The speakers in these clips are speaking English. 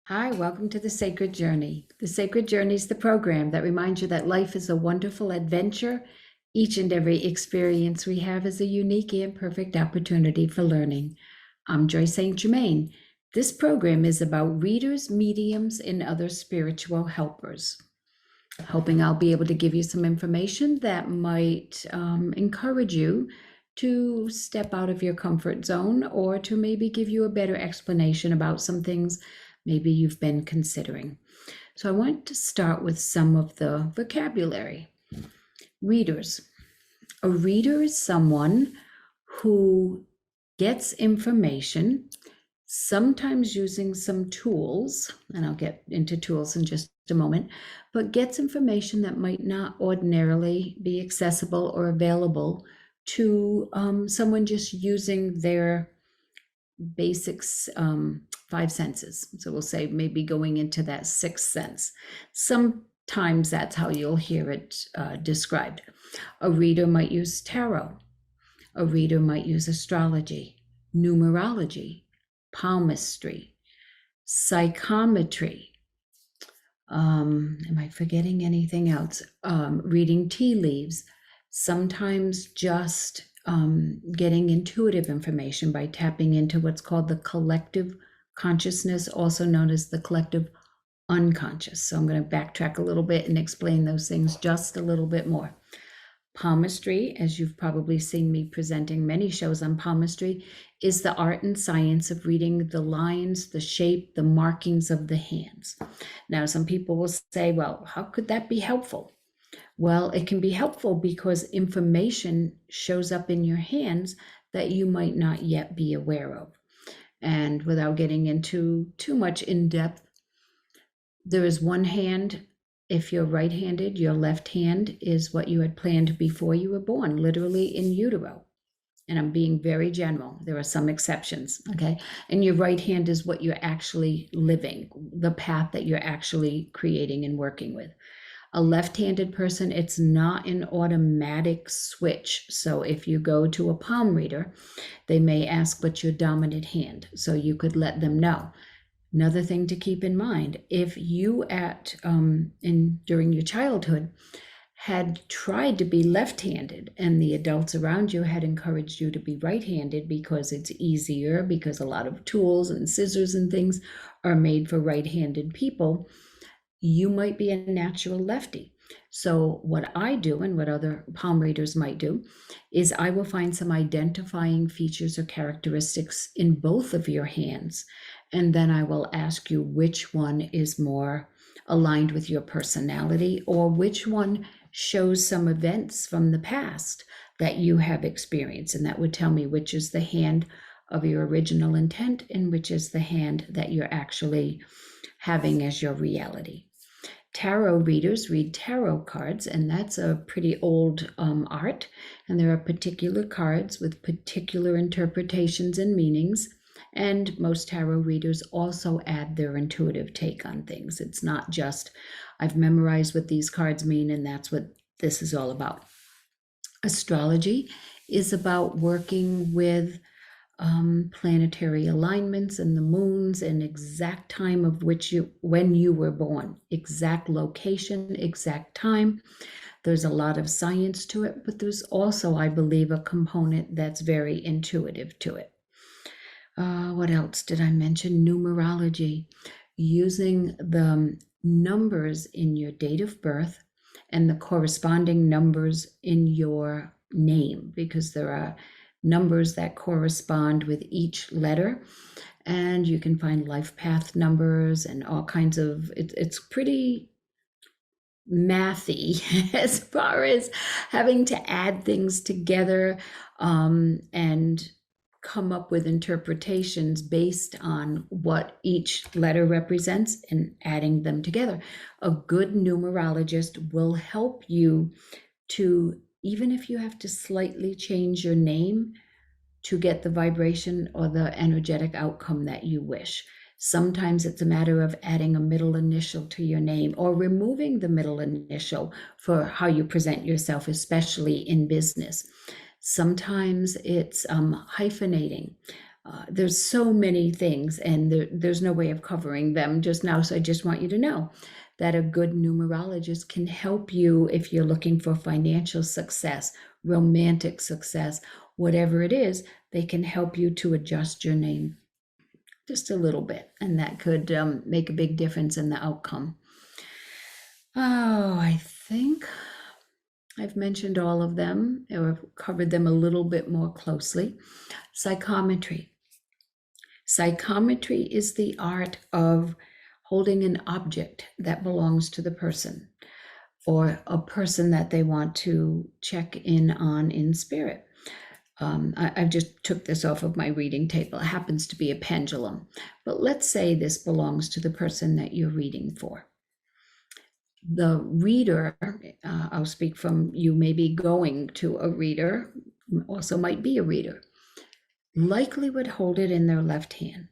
Hi, welcome to The Sacred Journey. The Sacred Journey is the program that reminds you that life is a wonderful adventure. Each and every experience we have is a unique and perfect opportunity for learning. I'm Joyce St. Germain. This program is about readers, mediums, and other spiritual helpers. Hoping I'll be able to give you some information that might encourage you to step out of your comfort zone or to maybe give you a better explanation about some things maybe you've been considering. So I want to start with some of the vocabulary. Readers. A reader is someone who gets information, sometimes using some tools, and I'll get into tools in just a moment, but gets information that might not ordinarily be accessible or available to someone just using their basics, five senses. So we'll say maybe going into that sixth sense. Sometimes that's how you'll hear it described. A reader might use tarot. A reader might use astrology, numerology, palmistry, psychometry. Am I forgetting anything else? Reading tea leaves. Sometimes just getting intuitive information by tapping into what's called the collective consciousness, also known as the collective unconscious. So I'm going to backtrack a little bit and explain those things just a little bit more. Palmistry, as you've probably seen me presenting many shows on palmistry, is the art and science of reading the lines, the shape, the markings of the hands. Now, some people will say, well, how could that be helpful? Well, it can be helpful because information shows up in your hands that you might not yet be aware of. And without getting into too much in depth, there is one hand. If you're right-handed, your left hand is what you had planned before you were born, literally in utero. And I'm being very general. There are some exceptions, okay? And your right hand is what you're actually living, the path that you're actually creating and working with. A left-handed person, it's not an automatic switch. So if you go to a palm reader, they may ask what's your dominant hand. So you could let them know. Another thing to keep in mind, if you during your childhood had tried to be left-handed and the adults around you had encouraged you to be right-handed because it's easier, because a lot of tools and scissors and things are made for right-handed people, you might be a natural lefty. So what I do, and what other palm readers might do, is I will find some identifying features or characteristics in both of your hands. And then I will ask you which one is more aligned with your personality, or which one shows some events from the past that you have experienced. And that would tell me which is the hand of your original intent and which is the hand that you're actually having as your reality. Tarot readers read tarot cards, and that's a pretty old art. And there are particular cards with particular interpretations and meanings. And most tarot readers also add their intuitive take on things. It's not just, I've memorized what these cards mean, and that's what this is all about. Astrology is about working with planetary alignments and the moons and exact time of when you were born, exact location, exact time. There's a lot of science to it, but there's also, I believe, a component that's very intuitive to it. What else did I mention? Numerology, using the numbers in your date of birth and the corresponding numbers in your name, because there are numbers that correspond with each letter, and you can find life path numbers and all kinds of, it's pretty mathy as far as having to add things together and come up with interpretations based on what each letter represents and adding them together. A good numerologist will help you to, even if you have to slightly change your name to get the vibration or the energetic outcome that you wish. Sometimes it's a matter of adding a middle initial to your name or removing the middle initial for how you present yourself, especially in business. Sometimes it's hyphenating. There's so many things, and there's no way of covering them just now. So I just want you to know that a good numerologist can help you if you're looking for financial success, romantic success, whatever it is. They can help you to adjust your name just a little bit, and that could make a big difference in the outcome. Oh, I think I've mentioned all of them, or covered them a little bit more closely. Psychometry. Psychometry is the art of holding an object that belongs to the person, or a person that they want to check in on in spirit. I just took this off of my reading table. It happens to be a pendulum, but let's say this belongs to the person that you're reading for. The reader, I'll speak from you maybe going to a reader, also might be a reader, likely would hold it in their left hand.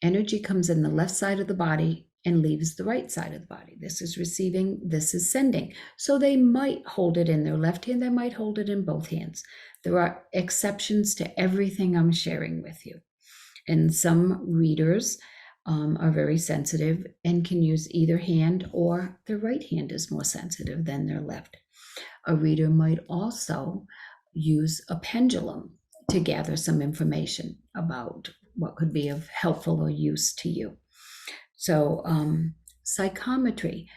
Energy comes in the left side of the body and leaves the right side of the body. This is receiving, this is sending. So they might hold it in their left hand, they might hold it in both hands. There are exceptions to everything I'm sharing with you. And some readers are very sensitive and can use either hand, or their right hand is more sensitive than their left. A reader might also use a pendulum to gather some information about what could be of helpful or use to you. So psychometry,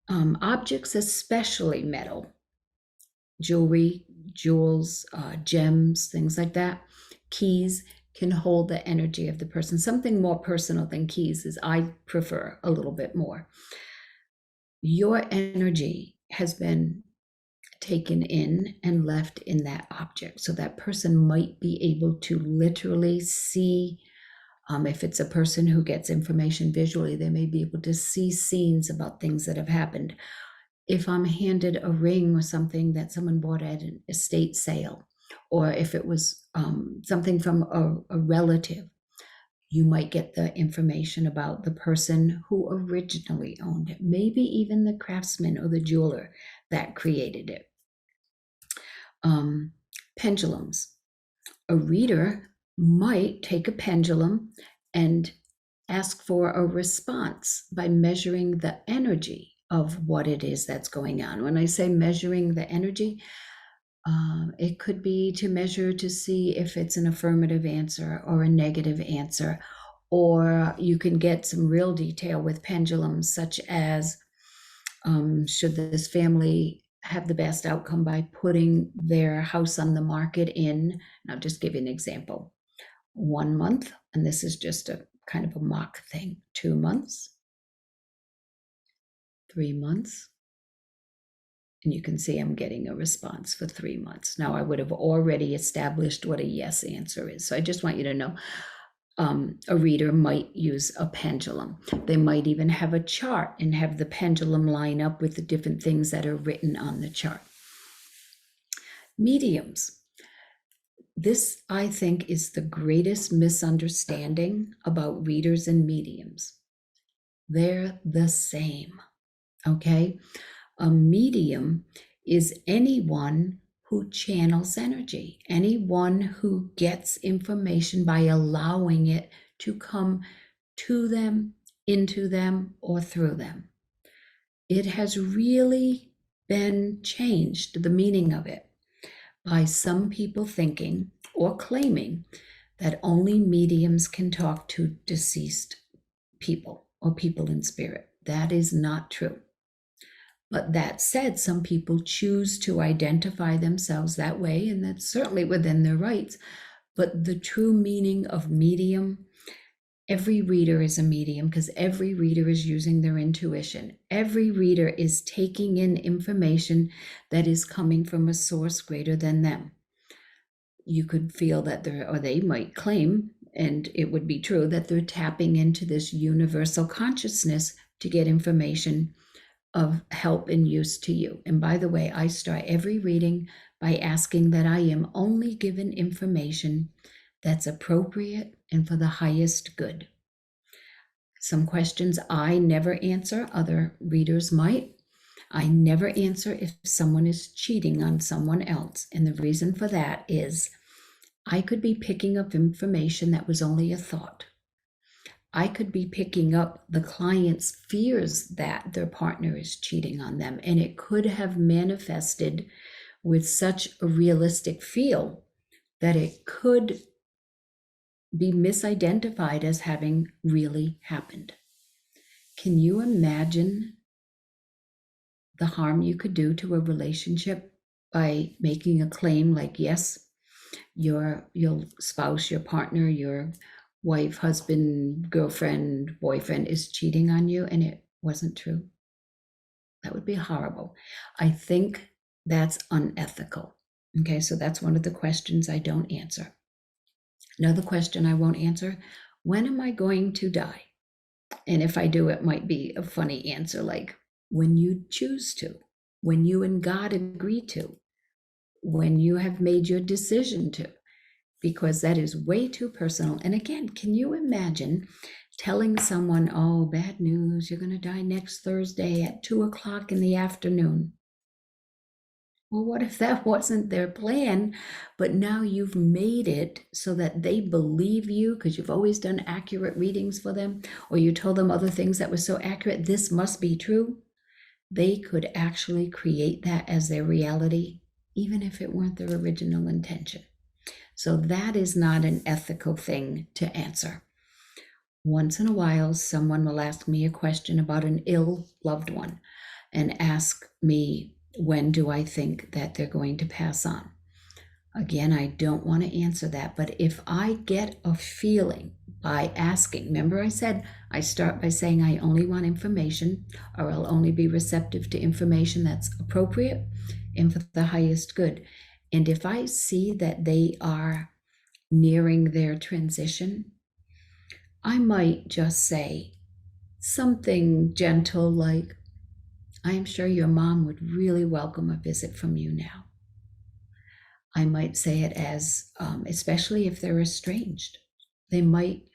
objects, especially metal, jewelry, jewels, gems, things like that, keys, can hold the energy of the person. Something more personal than keys is I prefer a little bit more. Your energy has been taken in and left in that object. So that person might be able to literally see, if it's a person who gets information visually, they may be able to see scenes about things that have happened. If I'm handed a ring or something that someone bought at an estate sale, or if it was something from a relative, you might get the information about the person who originally owned it, maybe even the craftsman or the jeweler that created it. Pendulums. A reader might take a pendulum and ask for a response by measuring the energy of what it is that's going on. When I say measuring the energy, it could be to measure to see if it's an affirmative answer or a negative answer, or you can get some real detail with pendulums, such as should this family have the best outcome by putting their house on the market in, and I'll just give you an example, 1 month, and this is just a kind of a mock thing, 2 months, 3 months, and you can see I'm getting a response for 3 months. Now I would have already established what a yes answer is. So I just want you to know, a reader might use a pendulum. They might even have a chart and have the pendulum line up with the different things that are written on the chart. Mediums. This, I think, is the greatest misunderstanding about readers and mediums. They're the same, okay? A medium is anyone who channels energy, anyone who gets information by allowing it to come to them, into them, or through them. It has really been changed, the meaning of it, by some people thinking or claiming that only mediums can talk to deceased people or people in spirit. That is not true. But that said, some people choose to identify themselves that way, and that's certainly within their rights. But the true meaning of medium, every reader is a medium because every reader is using their intuition. Every reader is taking in information that is coming from a source greater than them. You could feel that or they might claim, and it would be true, that they're tapping into this universal consciousness to get information of help and use to you. And by the way, I start every reading by asking that I am only given information that's appropriate and for the highest good. Some questions I never answer, other readers might. I never answer if someone is cheating on someone else. And the reason for that is I could be picking up information that was only a thought. I could be picking up the client's fears that their partner is cheating on them, and it could have manifested with such a realistic feel that it could be misidentified as having really happened. Can you imagine the harm you could do to a relationship by making a claim like, yes, your spouse, your partner, your wife, husband, girlfriend, boyfriend is cheating on you, and it wasn't true? That would be horrible. I think that's unethical. Okay, so that's one of the questions I don't answer. Another question I won't answer: when am I going to die? And if I do, it might be a funny answer like, when you choose to, when you and God agree to, when you have made your decision to, because that is way too personal. And again, can you imagine telling someone, oh, bad news, you're going to die next Thursday at 2:00 in the afternoon? Well, what if that wasn't their plan, but now you've made it so that they believe you because you've always done accurate readings for them, or you told them other things that were so accurate, this must be true? They could actually create that as their reality, even if it weren't their original intention. So that is not an ethical thing to answer. Once in a while, someone will ask me a question about an ill loved one and ask me, when do I think that they're going to pass on? Again, I don't want to answer that, but if I get a feeling by asking, remember I said I start by saying I only want information, or I'll only be receptive to information that's appropriate and for the highest good. And if I see that they are nearing their transition, I might just say something gentle like, I am sure your mom would really welcome a visit from you now. I might say it as, especially if they're estranged, they might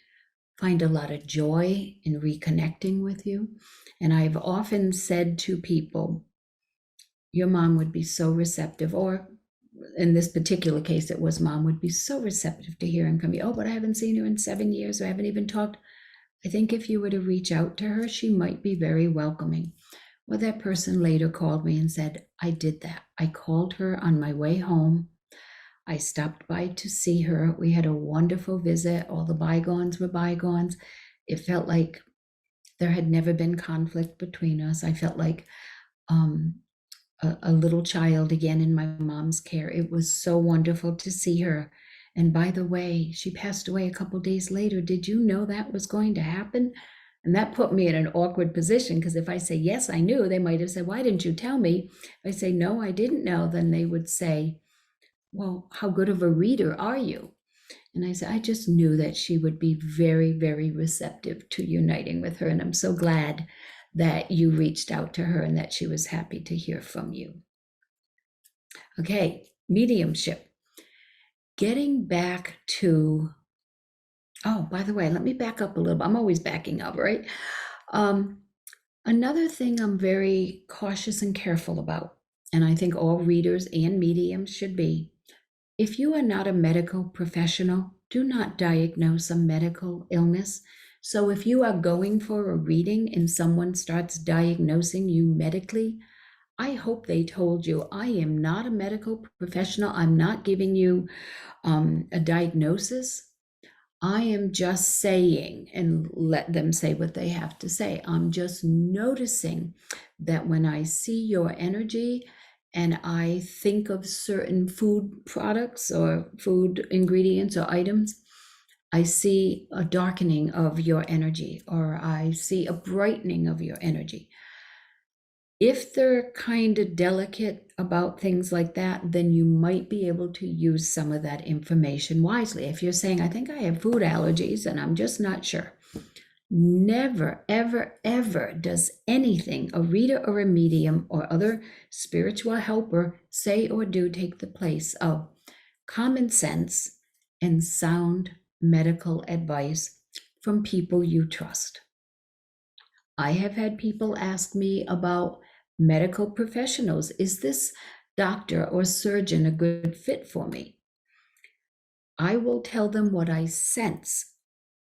find a lot of joy in reconnecting with you. And I've often said to people, your mom would be so receptive, or in this particular case, it was mom would be so receptive to hearing from you. Oh, but I haven't seen her in 7 years, or I haven't even talked. I think if you were to reach out to her, she might be very welcoming. Well, that person later called me and said, I did that. I called her on my way home. I stopped by to see her. We had a wonderful visit. All the bygones were bygones. It felt like there had never been conflict between us. I felt like a little child again in my mom's care. It was so wonderful to see her. And by the way, she passed away a couple days later. Did you know that was going to happen? And that put me in an awkward position, because if I say, yes, I knew, they might have said, why didn't you tell me? If I say, no, I didn't know, then they would say, well, how good of a reader are you? And I said, I just knew that she would be very, very receptive to uniting with her. And I'm so glad that you reached out to her and that she was happy to hear from you. Okay, mediumship. Getting back to, oh, by the way, let me back up a little bit. I'm always backing up, right? Another thing I'm very cautious and careful about, and I think all readers and mediums should be, if you are not a medical professional, do not diagnose a medical illness. So if you are going for a reading and someone starts diagnosing you medically, I hope they told you, I am not a medical professional. I'm not giving you a diagnosis. I am just saying, and let them say what they have to say. I'm just noticing that when I see your energy and I think of certain food products or food ingredients or items, I see a darkening of your energy, or I see a brightening of your energy. If they're kind of delicate about things like that, then you might be able to use some of that information wisely. If you're saying, I think I have food allergies and I'm just not sure, never, ever, ever does anything a reader or a medium or other spiritual helper say or do take the place of common sense and sound medical advice from people you trust. I have had people ask me about medical professionals. Is this doctor or surgeon a good fit for me? I will tell them what I sense,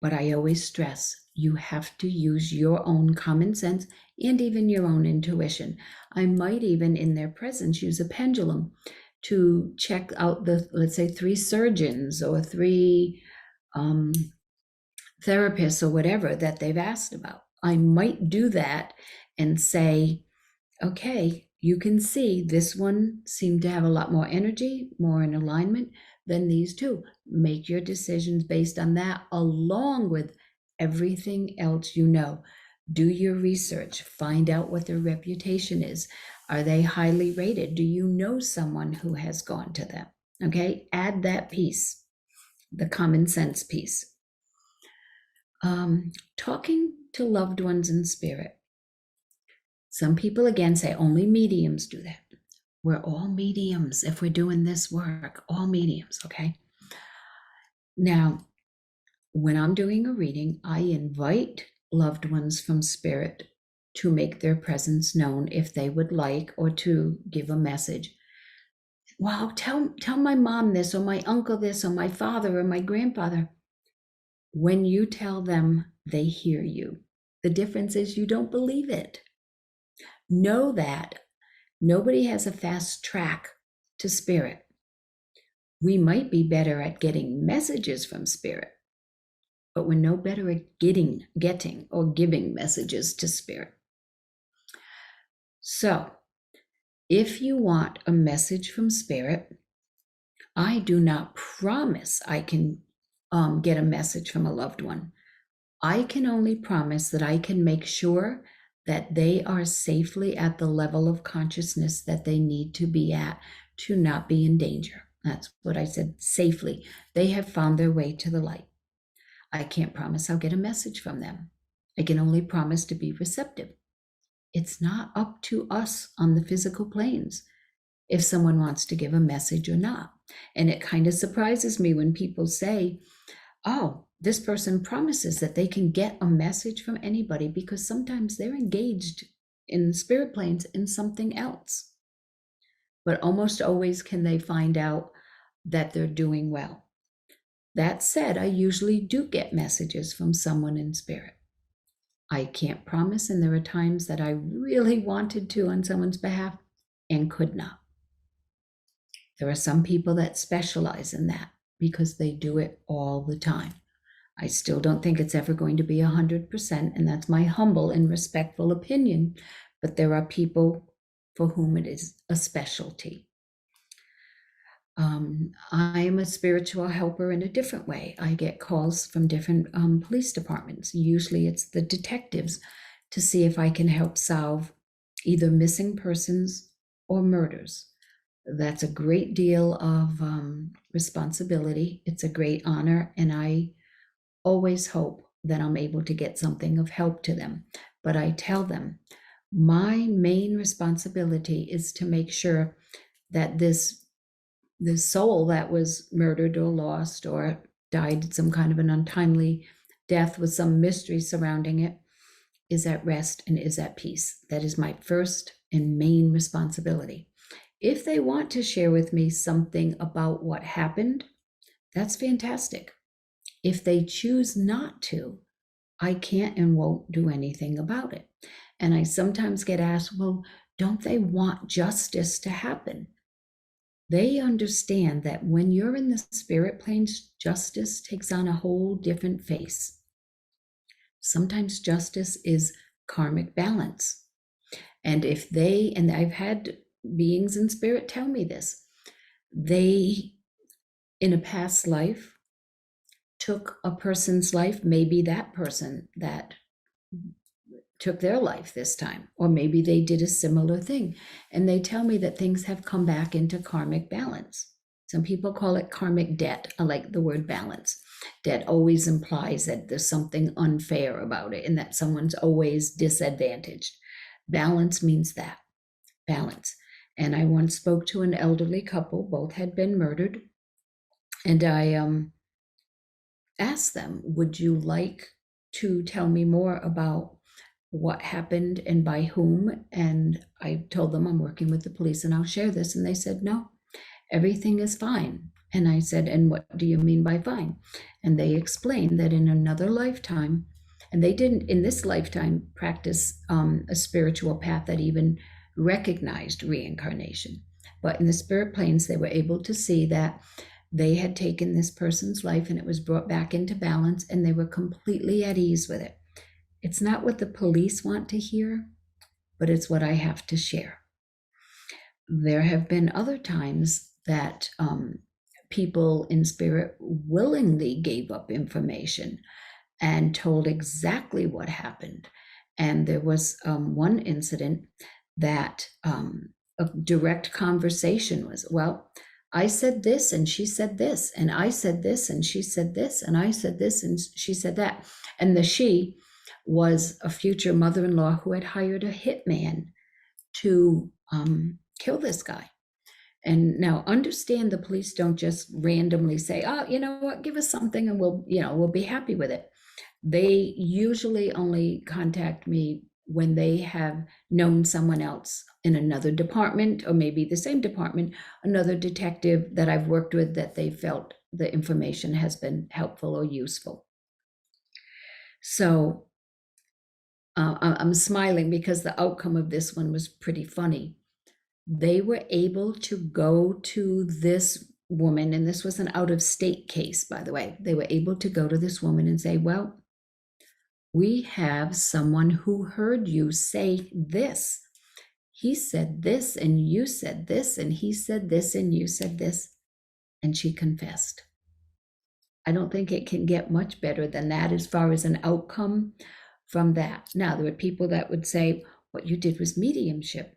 but I always stress you have to use your own common sense and even your own intuition. I might even, in their presence, use a pendulum to check out the, let's say, 3 surgeons or 3 therapists or whatever that they've asked about. I might do that and say, okay, you can see this one seemed to have a lot more energy, more in alignment than these two. Make your decisions based on that, along with everything else you know. Do your research, find out what their reputation is. Are they highly rated? Do you know someone who has gone to them? Okay, add that piece, the common sense piece. Talking to loved ones in spirit. Some people again say only mediums do that. We're all mediums if we're doing this work, all mediums, okay? Now, when I'm doing a reading, I invite loved ones from spirit to make their presence known if they would like, or to give a message. Well, tell my mom this, or my uncle this, or my father, or my grandfather. When you tell them, they hear you. The difference is you don't believe it. Know that nobody has a fast track to spirit. We might be better at getting messages from spirit, but we're no better at getting or giving messages to spirit. So, if you want a message from spirit, I do not promise I can get a message from a loved one. I can only promise that I can make sure that they are safely at the level of consciousness that they need to be at to not be in danger. That's what I said, safely. They have found their way to the light. I can't promise I'll get a message from them. I can only promise to be receptive. It's not up to us on the physical planes if someone wants to give a message or not. And it kind of surprises me when people say, oh, this person promises that they can get a message from anybody, because sometimes they're engaged in spirit planes in something else. But almost always can they find out that they're doing well. That said, I usually do get messages from someone in spirit. I can't promise, and there are times that I really wanted to on someone's behalf and could not. There are some people that specialize in that because they do it all the time. I still don't think it's ever going to be 100%, and that's my humble and respectful opinion, but there are people for whom it is a specialty. I am a spiritual helper in a different way. I get calls from different police departments. Usually it's the detectives, to see if I can help solve either missing persons or murders. That's a great deal of responsibility. It's a great honor, and I always hope that I'm able to get something of help to them. But I tell them, my main responsibility is to make sure that this soul that was murdered or lost or died some kind of an untimely death with some mystery surrounding it is at rest and is at peace. That is my first and main responsibility. If they want to share with me something about what happened, that's fantastic. If they choose not to, I can't and won't do anything about it. And I sometimes get asked, well, don't they want justice to happen? They understand that when you're in the spirit planes, justice takes on a whole different face. Sometimes justice is karmic balance. And and I've had beings in spirit tell me this, they, in a past life, took a person's life, maybe that person that took their life this time, or maybe they did a similar thing. And they tell me that things have come back into karmic balance. Some people call it karmic debt. I like the word balance. Debt always implies that there's something unfair about it and that someone's always disadvantaged. Balance means that, balance. And I once spoke to an elderly couple, both had been murdered. And I asked them, would you like to tell me more about what happened and by whom? And I told them I'm working with the police and I'll share this. And they said, no, everything is fine. And I said, and what do you mean by fine? And they explained that in another lifetime, and they didn't in this lifetime practice a spiritual path that even recognized reincarnation. But in the spirit planes, they were able to see that they had taken this person's life and it was brought back into balance, and they were completely at ease with it. It's not what the police want to hear, but it's what I have to share. There have been other times that people in spirit willingly gave up information and told exactly what happened. And there was one incident that a direct conversation was, well, I said this and she said this, and I said this and she said this, and I said this and she said that. And the she was a future mother-in-law who had hired a hitman to kill this guy. And now understand, the police don't just randomly say, oh, you know what, give us something and we'll be happy with it. They usually only contact me when they have known someone else in another department, or maybe the same department, another detective that I've worked with, that they felt the information has been helpful or useful. So I'm smiling because the outcome of this one was pretty funny. They were able to go to this woman, and this was an out-of-state case, by the way. They were able to go to this woman and say, well, we have someone who heard you say this. He said this, and you said this, and he said this, and you said this. And she confessed. I don't think it can get much better than that as far as an outcome from that. Now, there are people that would say, what you did was mediumship.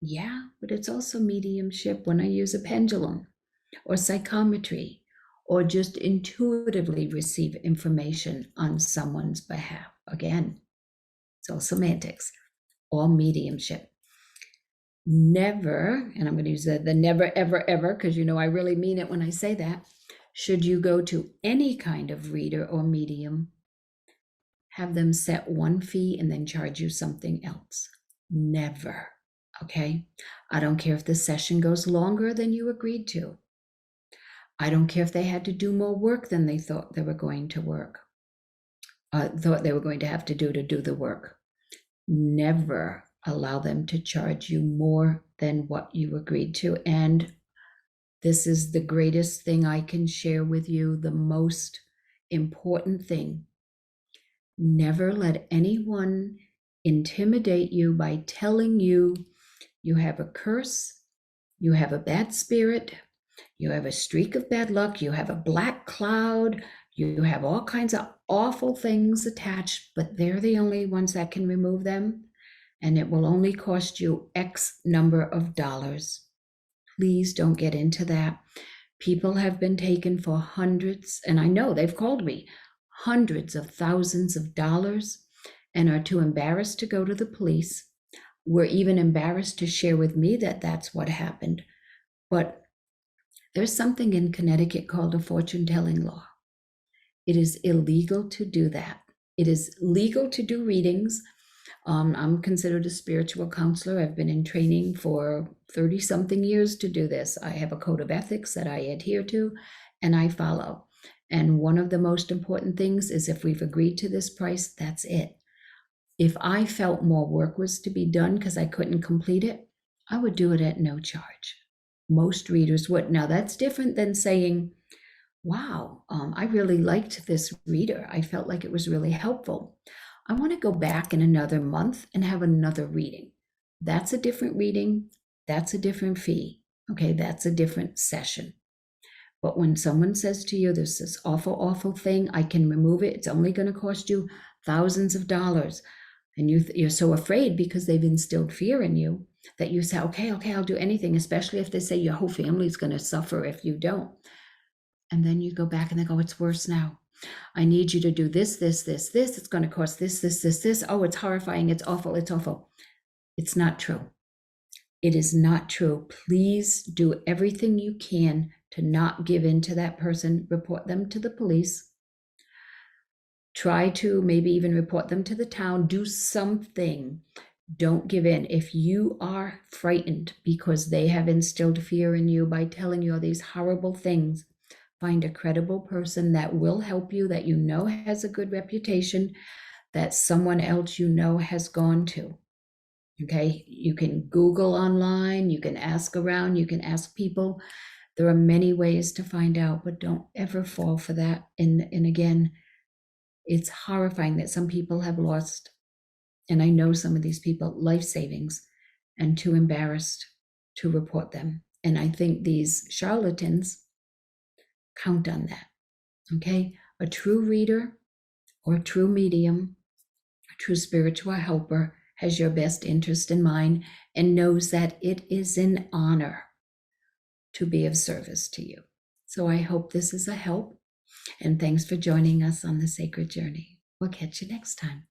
Yeah, but it's also mediumship when I use a pendulum or psychometry, or just intuitively receive information on someone's behalf. Again, it's all semantics, all mediumship. Never, and I'm going to use the never, ever, ever, because I really mean it when I say that, should you go to any kind of reader or medium, have them set one fee and then charge you something else. Never. Okay? I don't care if the session goes longer than you agreed to. I don't care if they had to do more work than they thought they were going to have to do the work. Never allow them to charge you more than what you agreed to. And this is the greatest thing I can share with you, the most important thing. Never let anyone intimidate you by telling you you have a curse, you have a bad spirit, you have a streak of bad luck, you have a black cloud, you have all kinds of awful things attached, but they're the only ones that can remove them, and it will only cost you X number of dollars. Please don't get into that. People have been taken for hundreds, and I know they've called me, hundreds of thousands of dollars, and are too embarrassed to go to the police. Were even embarrassed to share with me that that's what happened. But there's something in Connecticut called a fortune-telling law. It is illegal to do that. It is legal to do readings. I'm considered a spiritual counselor. I've been in training for 30-something years to do this. I have a code of ethics that I adhere to and I follow. And one of the most important things is, if we've agreed to this price, that's it. If I felt more work was to be done because I couldn't complete it, I would do it at no charge. Most readers would. Now, that's different than saying, wow, I really liked this reader. I felt like it was really helpful. I want to go back in another month and have another reading. That's a different reading. That's a different fee. Okay, that's a different session. But when someone says to you, there's this awful, awful thing, I can remove it, it's only going to cost you thousands of dollars. And you're so afraid because they've instilled fear in you that you say, okay, I'll do anything, especially if they say your whole family's going to suffer if you don't. And then you go back and they go, it's worse now. I need you to do this. It's going to cost this. Oh, it's horrifying. It's awful. It's awful. It's not true. It is not true. Please do everything you can to not give in to that person. Report them to the police. Try to maybe even report them to the town. Do something. Don't give in. If you are frightened because they have instilled fear in you by telling you all these horrible things, Find a credible person that will help you, that you know has a good reputation, that someone else you know has gone to. Okay, you can Google online, you can ask around, you can ask people. There are many ways to find out, but don't ever fall for that. And again, it's horrifying that some people have lost, and I know some of these people, life savings, and too embarrassed to report them. And I think these charlatans count on that. Okay, a true reader or a true medium, a true spiritual helper has your best interest in mind and knows that it is an honor to be of service to you. So I hope this is a help, and thanks for joining us on the sacred journey. We'll catch you next time.